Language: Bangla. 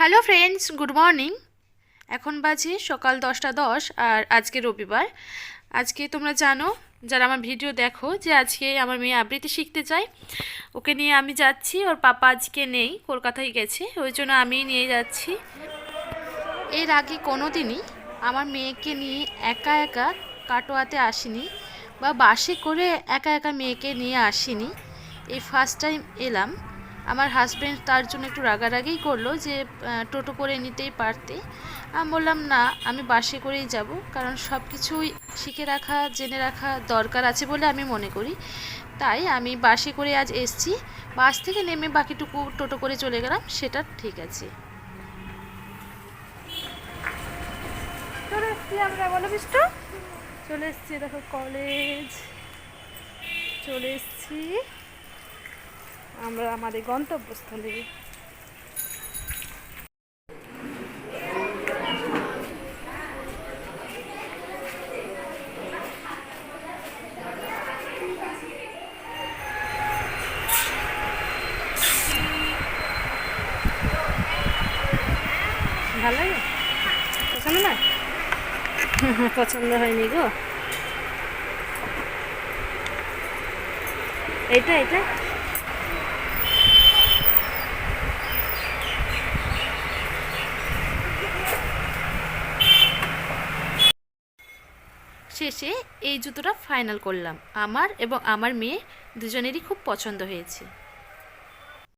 Hello friends, good morning. এখন বাজে সকাল 10টা 10 আর আজকে রবিবার। আজকে তোমরা জানো, যারা আমার ভিডিও দেখো, যে আজকে আমার মেয়ে আবৃত্তি শিখতে চায়। ওকে নিয়ে আমি যাচ্ছি। ওর পাপা আজকে নেই, কলকাতায় গেছে, ওই জন্য আমি নিয়ে যাচ্ছি। এর আগে কোনো দিনই আমার মেয়েকে নিয়ে একা একা কাটোয়াতে আসিনি, বা বাসে করে একা একা মেয়েকে নিয়ে আসিনি। এই ফার্স্ট টাইম এলাম। আমার হাজব্যান্ড তার জন্য একটু রাগারাগিই করলো যে টোটো করে নিতেই পারতে। আমি বললাম না, আমি বাসে করেই যাব, কারণ সব কিছুই শিখে রাখা, জেনে রাখা দরকার আছে বলে আমি মনে করি। তাই আমি বাসে করে আজ এসছি। বাস থেকে নেমে বাকিটুকু টোটো করে চলে গেলাম, সেটা ঠিক আছে। চলে এসছি আমরা, বলো বিষ্ট। চলে এসছি, দেখো কলেজ চলে এসছি আমরা আমাদের গন্তব্যস্থলে। ভালো লাগে? পছন্দ না? পছন্দ হয়নি গো। এটা এটা শেষে এই জুতোটা ফাইনাল করলাম। আমার এবং আমার মেয়ে দুজনেরই খুব পছন্দ হয়েছে।